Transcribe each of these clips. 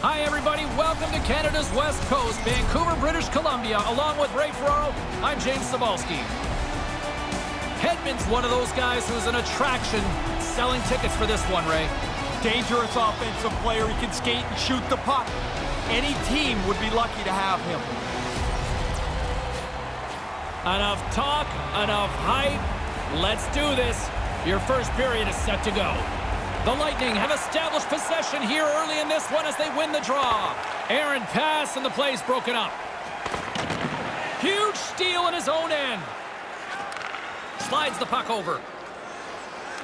Hi, everybody. Welcome to Canada's West Coast, Vancouver, British Columbia. Along with Ray Ferraro, I'm James Cebulski. Hedman's one of those guys who's an attraction, selling tickets for this one, Ray. Dangerous offensive player. He can skate and shoot the puck. Any team would be lucky to have him. Enough talk, enough hype. Let's do this. Your first period is set to go. The Lightning have established possession here early in this one as they win the draw. Aaron pass and the play's broken up. Huge steal in his own end. Slides the puck over.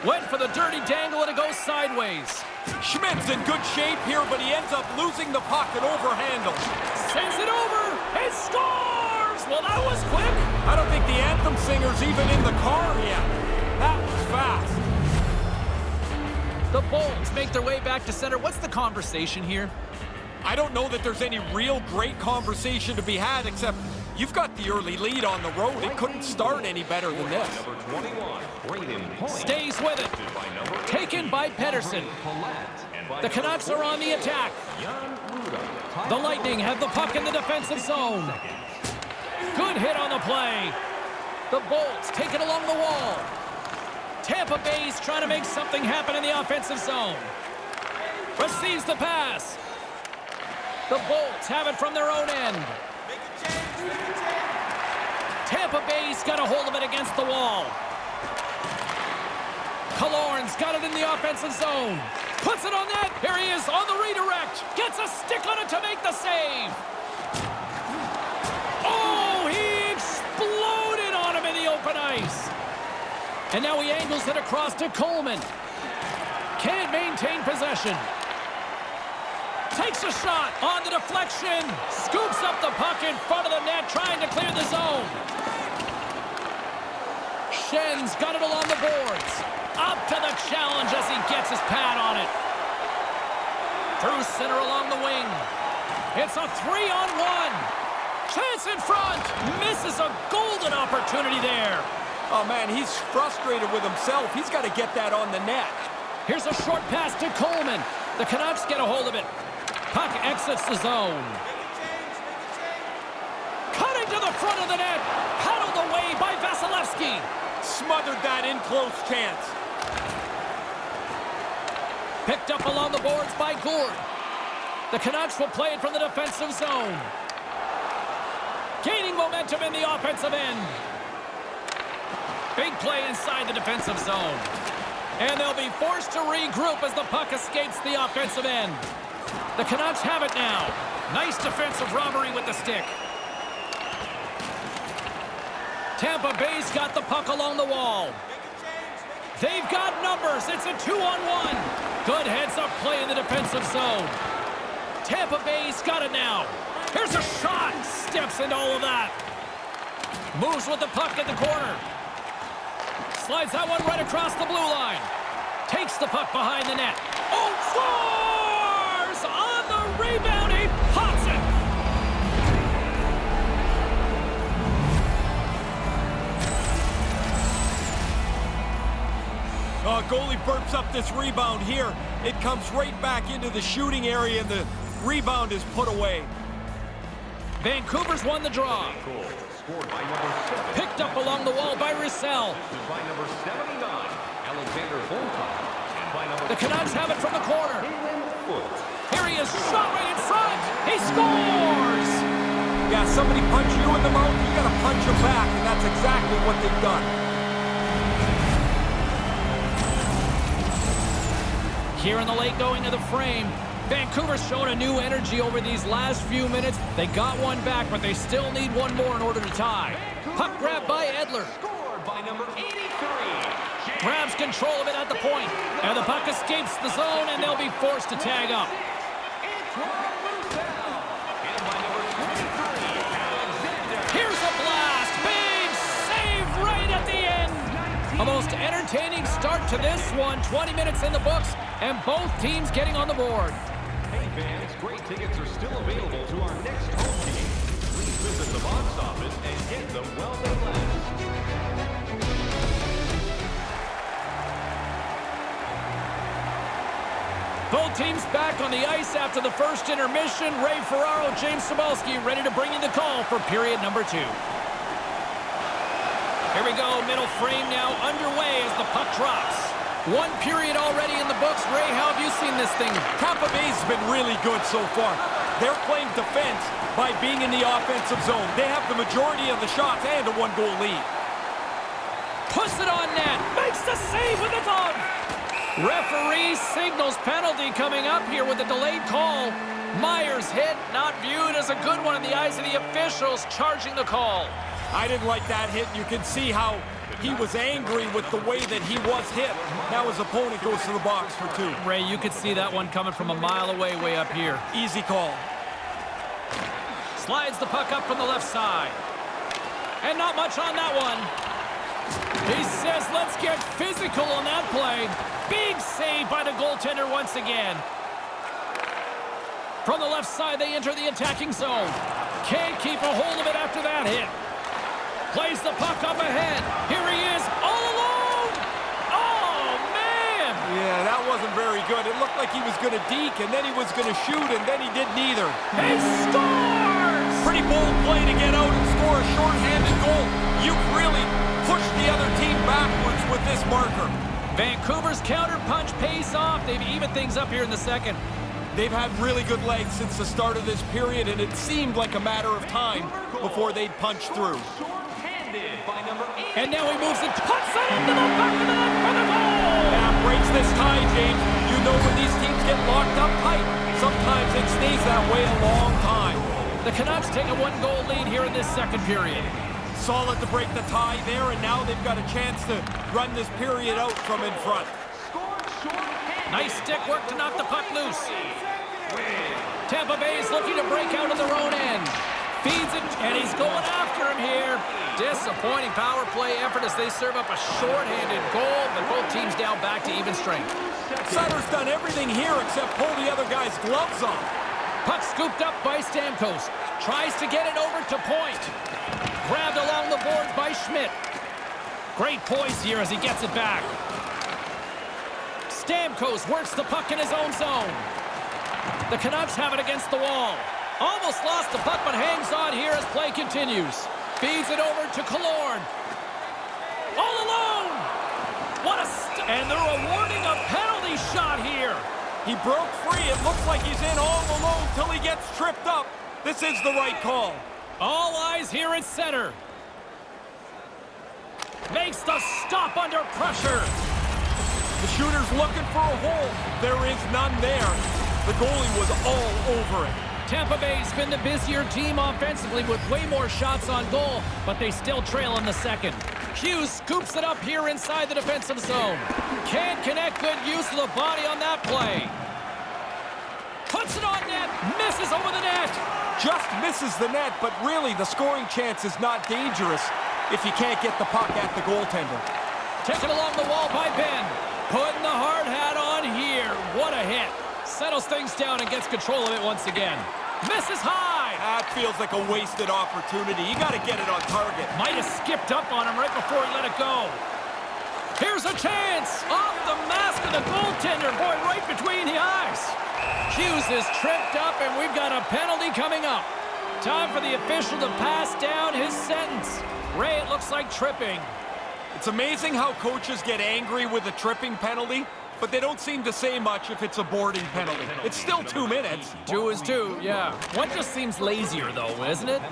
Went for the dirty dangle and it goes sideways. Schmidt's in good shape here, but he ends up losing the puck and overhandles. Sends it over. It scores! Well, that was quick. I don't think the anthem singer's even in the car yet. That was fast. The Bolts make their way back to center. What's the conversation here? I don't know that there's any real great conversation to be had, except you've got the early lead on the road. It couldn't start any better than this. Stays with it. Taken by Pedersen. The Canucks are on the attack. The Lightning have the puck in the defensive zone. Good hit on the play. The Bolts take it along the wall. Tampa Bay's trying to make something happen in the offensive zone. Receives the pass. The Bolts have it from their own end. Tampa Bay's got a hold of it against the wall. Killorn's got it in the offensive zone. Puts it on net. Here he is on the redirect. Gets a stick on it to make the save. Oh, he exploded on him in the open ice. And now he angles it across to Coleman. Can't maintain possession. Takes a shot on the deflection. Scoops up the puck in front of the net, trying to clear the zone. Schen's got it along the boards. Up to the challenge as he gets his pad on it. Through center along the wing. It's a 3-on-1. Chance in front. Misses a golden opportunity there. Oh, man, he's frustrated with himself. He's got to get that on the net. Here's a short pass to Coleman. The Canucks get a hold of it. Puck exits the zone. Cutting to the front of the net. Paddled away by Vasilevsky. Smothered that in-close chance. Picked up along the boards by Gourde. The Canucks will play it from the defensive zone. Gaining momentum in the offensive end. Big play inside the defensive zone. And they'll be forced to regroup as the puck escapes the offensive end. The Canucks have it now. Nice defensive robbery with the stick. Tampa Bay's got the puck along the wall. They've got numbers. It's a 2-on-1. Good heads-up play in the defensive zone. Tampa Bay's got it now. Here's a shot. Steps into all of that. Moves with the puck at the corner. Slides that one right across the blue line. Takes the puck behind the net. Oh, scores! On the rebound, he pots it! Goalie burps up this rebound here. It comes right back into the shooting area, and the rebound is put away. Vancouver's won the draw. Picked up along the wall by Roussel. The Canucks have it from the corner. Here he is, shot right in front. He scores! Yeah, somebody punch you in the mouth, you got to punch him back, and that's exactly what they've done. Here in the late going to the frame. Vancouver's shown a new energy over these last few minutes. They got one back, but they still need one more in order to tie. Puck grab by Edler. Scored by number 83. Grabs control of it at the point. And the puck escapes the zone, and they'll be forced to tag up. Here's a blast. Big save right at the end. A most entertaining start to this one. 20 minutes in the books, and both teams getting on the board. Hey fans, great tickets are still available to our next home game. Please visit the box office and get them while they last. Both teams back on the ice after the first intermission. Ray Ferraro, James Cybulski ready to bring in the call for period number 2. Here we go, middle frame now underway as the puck drops. 1 period already in the books. Ray, how have you seen this thing? Tampa Bay's been really good so far. They're playing defense by being in the offensive zone. They have the majority of the shots and a 1-goal lead. Puts it on net. Makes the save with the glove. Referee signals penalty coming up here with a delayed call. Myers hit, not viewed as a good one in the eyes of the officials, charging the call. I didn't like that hit. You can see how he was angry with the way that he was hit. Now his opponent goes to the box for 2. Ray, you could see that one coming from a mile away, way up here. Easy call. Slides the puck up from the left side. And not much on that one. He says, let's get physical on that play. Big save by the goaltender once again. From the left side, they enter the attacking zone. Can't keep a hold of it after that hit. Plays the puck up ahead. Here he is, all alone. Oh, man. Yeah, that wasn't very good. It looked like he was going to deke, and then he was going to shoot, and then he did neither. He scores! Pretty bold play to get out and score a shorthanded goal. You've really pushed the other team backwards with this marker. Vancouver's counter-punch pays off. They've evened things up here in the second. They've had really good legs since the start of this period, and it seemed like a matter of time before they'd punch through. And now he moves it, puts it into the back of the net for the goal! That breaks this tie, James. You know when these teams get locked up tight, sometimes it stays that way a long time. The Canucks take a 1-goal lead here in this second period. Solid to break the tie there, and now they've got a chance to run this period out from in front. Nice stick work to knock the puck loose. Tampa Bay is looking to break out of their own end. Feeds it, and he's going after him here. Disappointing power play effort as they serve up a short-handed goal, but both teams down back to even strength. Sutter's done everything here except pull the other guy's gloves off. Puck scooped up by Stamkos. Tries to get it over to point. Grabbed along the boards by Schmidt. Great poise here as he gets it back. Stamkos works the puck in his own zone. The Canucks have it against the wall. Almost lost the puck, but hangs on here as play continues. Feeds it over to Killorn. All alone! What a and they're awarding a penalty shot here. He broke free. It looks like he's in all alone till he gets tripped up. This is the right call. All eyes here at center. Makes the stop under pressure. The shooter's looking for a hole. There is none there. The goalie was all over it. Tampa Bay's been the busier team offensively with way more shots on goal, but they still trail in the second. Hughes scoops it up here inside the defensive zone. Can't connect, good use of the body on that play. Puts it on net, misses over the net. Just misses the net, but really the scoring chance is not dangerous if you can't get the puck at the goaltender. Taken along the wall by Ben. Putting the hard hat on here. What a hit. Settles things down and gets control of it once again. Misses high. That feels like a wasted opportunity. You got to get it on target. Might have skipped up on him right before he let it go. Here's a chance. Off the mask of the goaltender. Boy, right between the eyes. Hughes is tripped up, and we've got a penalty coming up. Time for the official to pass down his sentence. Ray, it looks like tripping. It's amazing how coaches get angry with a tripping penalty, but they don't seem to say much if it's a boarding penalty. It's still 2 minutes. 2 is 2, yeah. One just seems lazier, though, isn't it?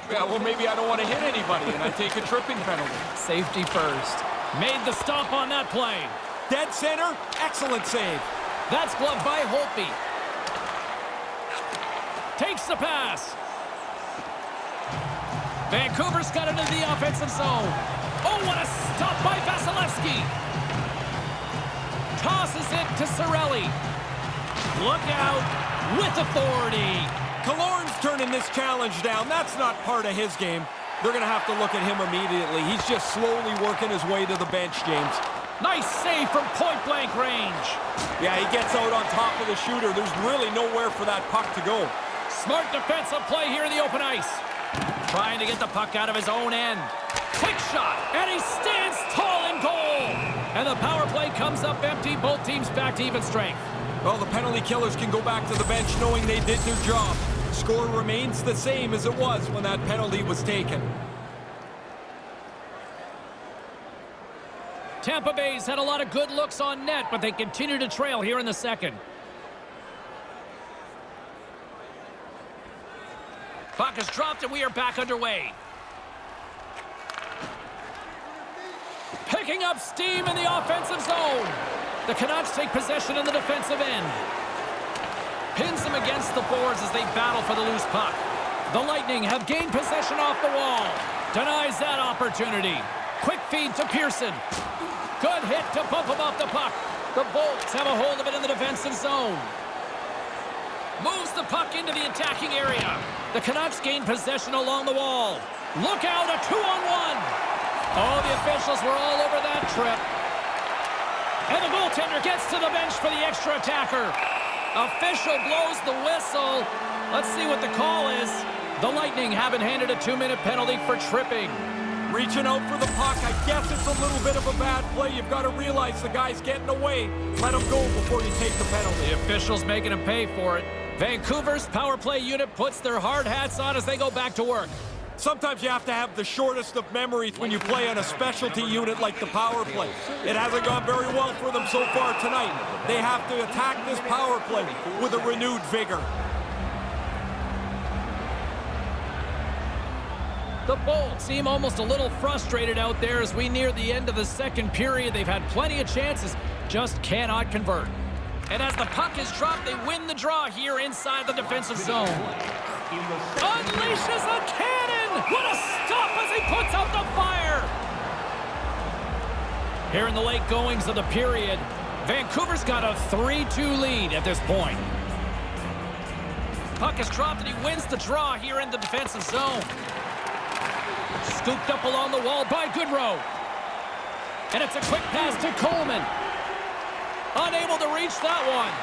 Yeah, well, maybe I don't want to hit anybody, and I take a tripping penalty. Safety first. Made the stop on that play. Dead center, excellent save. That's gloved by Holtby. Takes the pass. Vancouver's got it into the offensive zone. Oh, what a stop by Vasilevsky. Tosses it to Cirelli. Look out with authority. Killorn's turning this challenge down. That's not part of his game. They're going to have to look at him immediately. He's just slowly working his way to the bench, James. Nice save from point-blank range. Yeah, he gets out on top of the shooter. There's really nowhere for that puck to go. Smart defensive play here in the open ice. Trying to get the puck out of his own end. Quick shot, and he stands tall in goal. And the power play comes up empty. Both teams back to even strength. Well, the penalty killers can go back to the bench knowing they did their job. Score remains the same as it was when that penalty was taken. Tampa Bay's had a lot of good looks on net, but they continue to trail here in the second. Puck is dropped and we are back underway. Picking up steam in the offensive zone. The Canucks take possession in the defensive end. Pins them against the boards as they battle for the loose puck. The Lightning have gained possession off the wall. Denies that opportunity. Quick feed to Pearson. Good hit to bump him off the puck. The Bolts have a hold of it in the defensive zone. Moves the puck into the attacking area. The Canucks gain possession along the wall. Look out, a 2-on-1. Oh, the officials were all over that trip. And the goaltender gets to the bench for the extra attacker. Official blows the whistle. Let's see what the call is. The Lightning have been handed a 2-minute penalty for tripping. Reaching out for the puck. I guess it's a little bit of a bad play. You've got to realize the guy's getting away. Let him go before you take the penalty. The official's making him pay for it. Vancouver's power play unit puts their hard hats on as they go back to work. Sometimes you have to have the shortest of memories when you play on a specialty unit like the power play. It hasn't gone very well for them so far tonight. They have to attack this power play with a renewed vigor. The Bolts seem almost a little frustrated out there as we near the end of the second period. They've had plenty of chances, just cannot convert. And as the puck is dropped, they win the draw here inside the defensive zone. Unleashes a cannon! What a stop as he puts out the fire! Here in the late goings of the period, Vancouver's got a 3-2 lead at this point. Puck is dropped and he wins the draw here in the defensive zone. Scooped up along the wall by Goodrow. And it's a quick pass to Coleman. Unable to reach that one.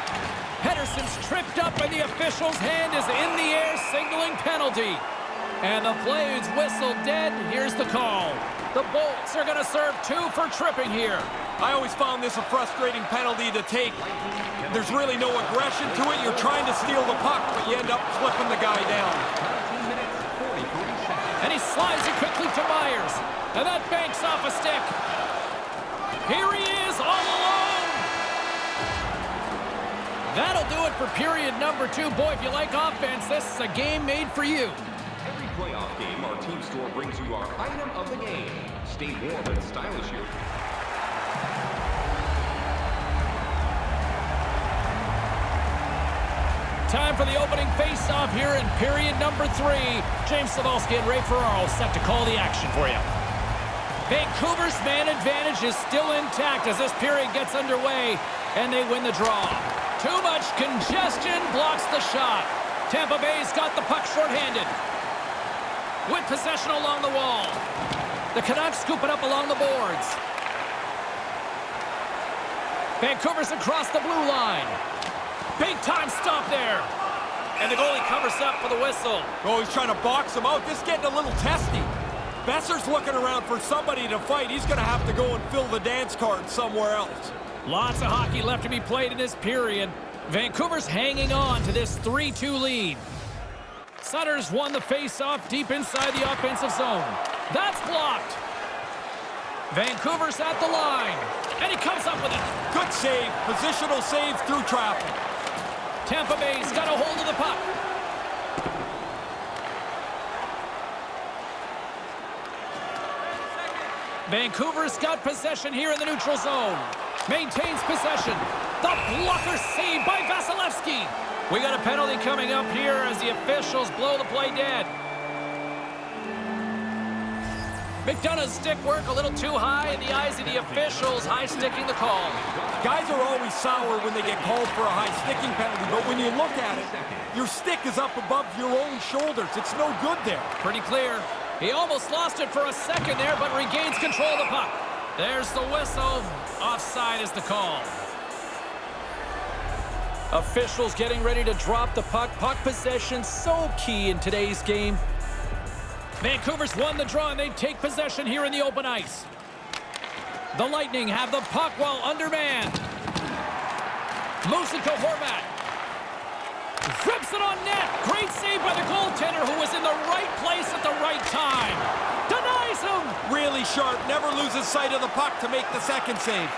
Pedersen's tripped up and the official's hand is in the air signaling penalty. And the play is whistled dead. Here's the call. The Bolts are going to serve 2 for tripping here. I always found this a frustrating penalty to take. There's really no aggression to it. You're trying to steal the puck, but you end up flipping the guy down. And he slides it quickly to Myers. And that banks off a stick. Here he is all alone. That'll do it for period number 2. Boy, if you like offense, this is a game made for you. Every playoff game, our team store brings you our item of the game. Stay warm and stylish here. Time for the opening face-off here in period number 3. James Cybulski and Ray Ferraro set to call the action for you. Vancouver's man advantage is still intact as this period gets underway, and they win the draw. Too much congestion blocks the shot. Tampa Bay's got the puck shorthanded. With possession along the wall. The Canucks scoop it up along the boards. Vancouver's across the blue line. Big time stop there. And the goalie covers up for the whistle. Oh, he's trying to box him out. This is getting a little testy. Besser's looking around for somebody to fight. He's going to have to go and fill the dance card somewhere else. Lots of hockey left to be played in this period. Vancouver's hanging on to this 3-2 lead. Sutter's won the face-off deep inside the offensive zone. That's blocked. Vancouver's at the line. And he comes up with it. Good save. Positional save through traffic. Tampa Bay's got a hold of the puck. Vancouver's got possession here in the neutral zone. Maintains possession. The blocker saved by Vasilevsky. We got a penalty coming up here as the officials blow the play dead. McDonough's stick work a little too high in the eyes of the officials, high-sticking the call. Guys are always sour when they get called for a high-sticking penalty, but when you look at it, your stick is up above your own shoulders. It's no good there. Pretty clear. He almost lost it for a second there, but regains control of the puck. There's the whistle. Offside is the call. Officials getting ready to drop the puck. Puck possession so key in today's game. Vancouver's won the draw, and they take possession here in the open ice. The Lightning have the puck while undermanned. Moves it to Horvat. Rips it on net. Great save by the goaltender who was in the right place at the right time. Denies him. Really sharp. Never loses sight of the puck to make the second save.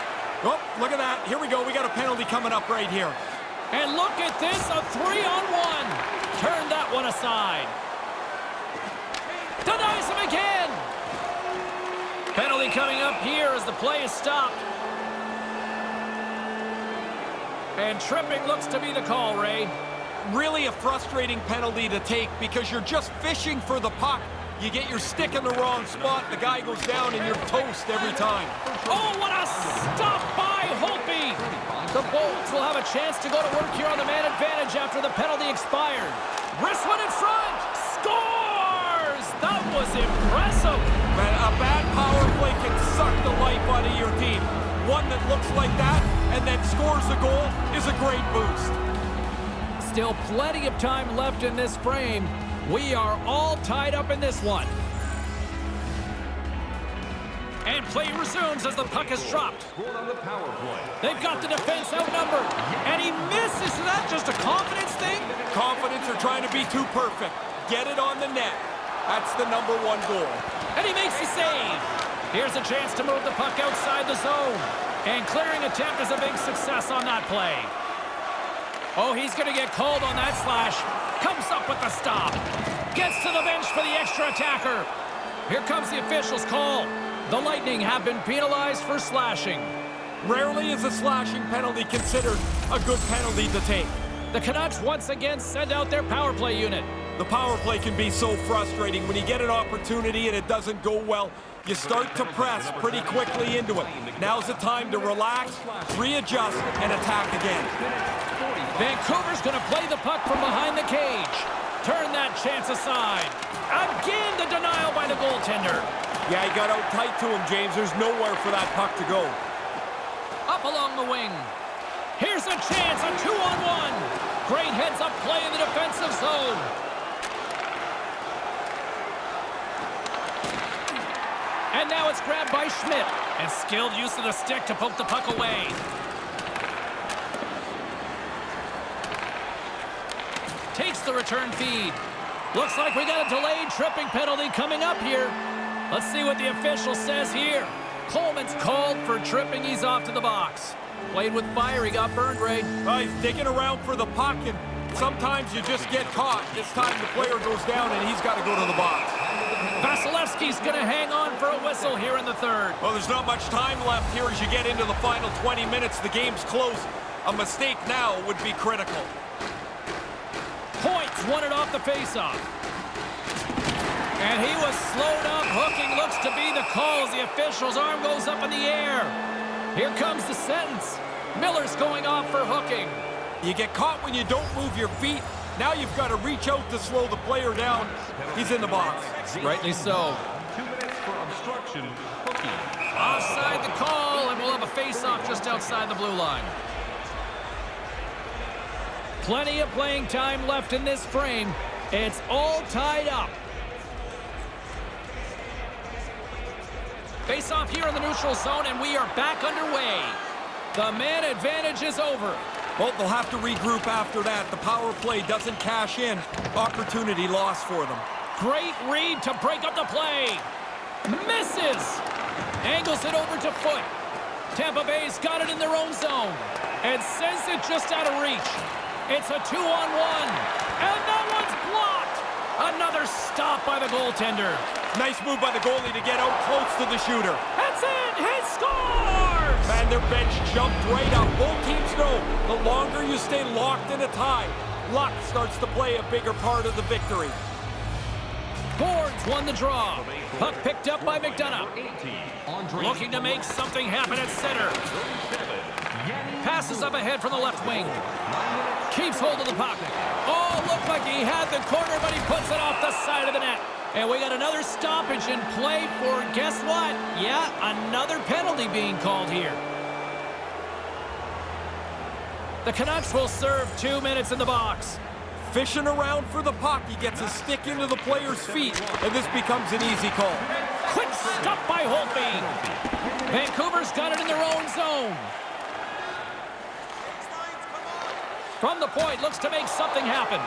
Oh, look at that. Here we go. We got a penalty coming up right here. And look at this, a 3-on-1. Turn that one aside. Denies him again. Penalty coming up here as the play is stopped. And tripping looks to be the call, Ray. Really a frustrating penalty to take because you're just fishing for the puck. You get your stick in the wrong spot, the guy goes down, and you're toast every time. Oh, what a stop by Holtby! The Bolts will have a chance to go to work here on the man advantage after the penalty expired. Wristman in front! Scores! That was impressive! Man, a bad power play can suck the life out of your team. One that looks like that and then scores a goal is a great boost. Still plenty of time left in this frame. We are all tied up in this one. And play resumes as the puck is dropped. They've got the defense outnumbered. And he misses. Is that just a confidence thing? Confidence or trying to be too perfect. Get it on the net. That's the #1 goal. And he makes the save. Here's a chance to move the puck outside the zone. And clearing attempt is a big success on that play. Oh, he's going to get called on that slash. Comes up with the stop. Gets to the bench for the extra attacker. Here comes the official's call. The Lightning have been penalized for slashing. Rarely is a slashing penalty considered a good penalty to take. The Canucks once again send out their power play unit. The power play can be so frustrating. When you get an opportunity and it doesn't go well, you start to press pretty quickly into it. Now's the time to relax, readjust, and attack again. Vancouver's going to play the puck from behind the cage. Turn that chance aside. Again, the denial by the goaltender. Yeah, he got out tight to him, James. There's nowhere for that puck to go. Up along the wing. Here's a chance, a 2-on-1. Great heads-up play in the defensive zone. And now it's grabbed by Schmidt. And skilled use of the stick to poke the puck away. Takes the return feed. Looks like we got a delayed tripping penalty coming up here. Let's see what the official says here. Coleman's called for tripping. He's off to the box. Played with fire. He got burned, Ray. He's digging around for the puck, and sometimes you just get caught. This time the player goes down, and he's got to go to the box. Vasilevsky's going to hang on for a whistle here in the third. Well, there's not much time left here as you get into the final 20 minutes. The game's close. A mistake now would be critical. Points won it off the faceoff. And he was slowed up. Hooking looks to be the call as the official's arm goes up in the air. Here comes the sentence. Miller's going off for hooking. You get caught when you don't move your feet. Now you've got to reach out to slow the player down. He's in the box. Rightly so. 2 minutes for obstruction. Hooking. Offside the call, and we'll have a face-off just outside the blue line. Plenty of playing time left in this frame. It's all tied up. Face-off here in the neutral zone, and we are back underway. The man advantage is over. Well, they'll have to regroup after that. The power play doesn't cash in. Opportunity lost for them. Great read to break up the play. Misses. Angles it over to Foot. Tampa Bay's got it in their own zone. And sends it just out of reach. It's a 2-on-1. And that one's blocked. Another stop by the goaltender. Nice move by the goalie to get out close to the shooter. That's it. He scores. Man, their bench jumped right up. Both teams know the longer you stay locked in a tie, luck starts to play a bigger part of the victory. Boards won the draw. Puck picked up by McDonough. Looking to make something happen at center. Passes up ahead from the left wing. Keeps hold of the puck. Oh, looked like he had the corner, but he puts it off the side of the net. And we got another stoppage in play for, guess what? Yeah, another penalty being called here. The Canucks will serve 2 minutes in the box. Fishing around for the puck, he gets a stick into the player's feet, and this becomes an easy call. Quick stop by Holtby. Vancouver's got it in their own zone. From the point, looks to make something happen.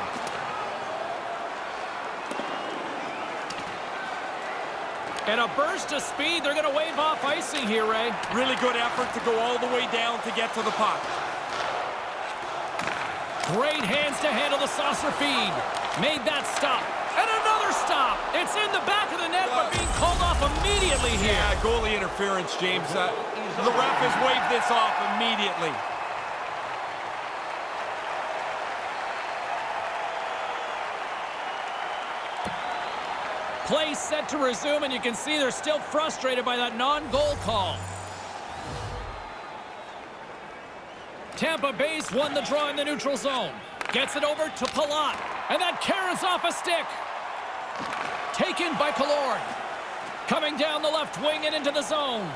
And a burst of speed. They're going to wave off icing here, Ray. Really good effort to go all the way down to get to the puck. Great hands to handle the saucer feed. Made that stop. And another stop. It's in the back of the net, but being called off immediately here. Yeah, goalie interference, James. The ref has waved this off immediately. Play set to resume, and you can see they're still frustrated by that non-goal call. Tampa Bay's won the draw in the neutral zone. Gets it over to Palat, and that carries off a stick. Taken by Killorn. Coming down the left wing and into the zone.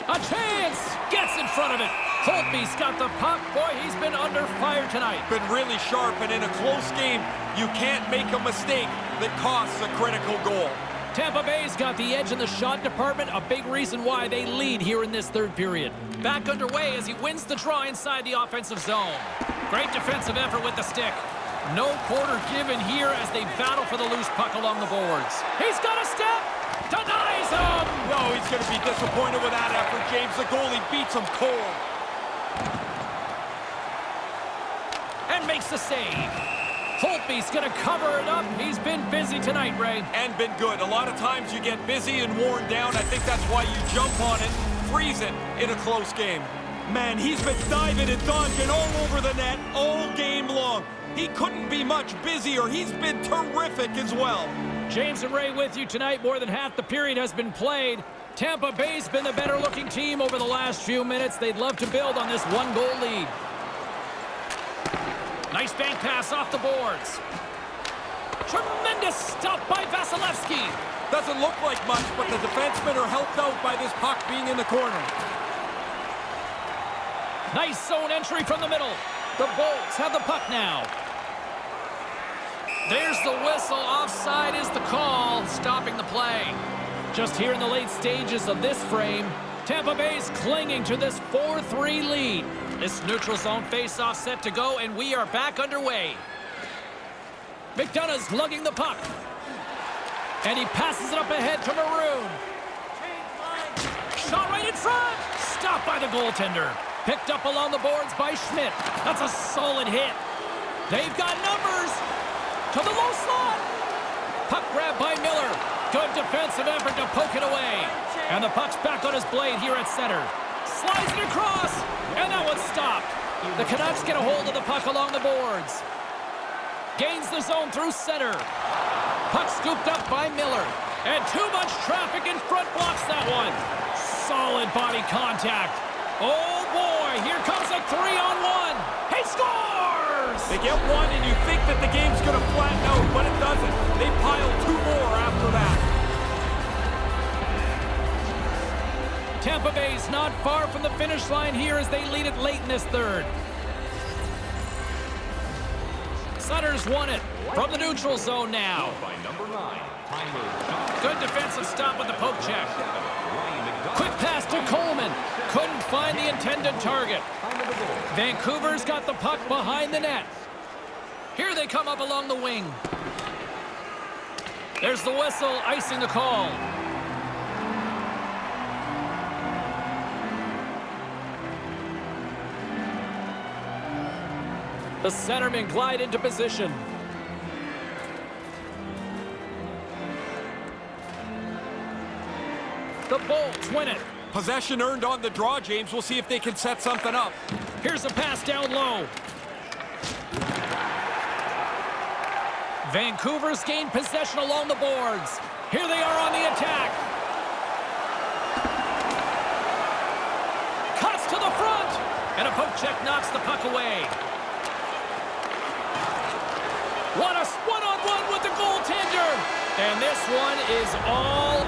A chance! Gets in front of it. Holtby's got the puck. Boy, he's been under fire tonight. Been really sharp, and in a close game, you can't make a mistake that costs a critical goal. Tampa Bay's got the edge in the shot department, a big reason why they lead here in this third period. Back underway as he wins the draw inside the offensive zone. Great defensive effort with the stick. No quarter given here as they battle for the loose puck along the boards. He's got a step! Denies him! No, he's going to be disappointed with that effort, James. The goalie beats him cold. And makes the save. Holtby's going to cover it up. He's been busy tonight, Ray. And been good. A lot of times you get busy and worn down. I think that's why you jump on it, freeze it in a close game. Man, he's been diving and dodging all over the net all game long. He couldn't be much busier. He's been terrific as well. James and Ray with you tonight. More than half the period has been played. Tampa Bay's been the better looking team over the last few minutes. They'd love to build on this one-goal lead. Nice bank pass off the boards. Tremendous stop by Vasilevsky. Doesn't look like much, but the defensemen are helped out by this puck being in the corner. Nice zone entry from the middle. The Bolts have the puck now. There's the whistle. Offside is the call, stopping the play. Just here in the late stages of this frame, Tampa Bay's clinging to this 4-3 lead. This neutral zone face-off set to go, and we are back underway. McDonough's lugging the puck. And he passes it up ahead to Maroon. Shot right in front. Stopped by the goaltender. Picked up along the boards by Schmidt. That's a solid hit. They've got numbers. To the low slot. Puck grab by Miller. Good defensive effort to poke it away. And the puck's back on his blade here at center. Slides it across. And that one's stopped. The Canucks get a hold of the puck along the boards. Gains the zone through center. Puck scooped up by Miller. And too much traffic in front blocks that one. Solid body contact. Oh boy, here comes a 3-on-1. He scores! They get one and you think that the game's going to flatten out, but it doesn't. They pile two more after that. Tampa Bay's not far from the finish line here as they lead it late in this third. Sutter's won it from the neutral zone now. Good defensive stop with the poke check. Quick pass to Coleman. Couldn't find the intended target. Vancouver's got the puck behind the net. Here they come up along the wing. There's the whistle, icing the call. The centermen glide into position. The Bolts win it. Possession earned on the draw, James. We'll see if they can set something up. Here's a pass down low. Vancouver's gained possession along the boards. Here they are on the attack. Cuts to the front. And a poke check knocks the puck away. What a one-on-one with the goaltender. And this one is all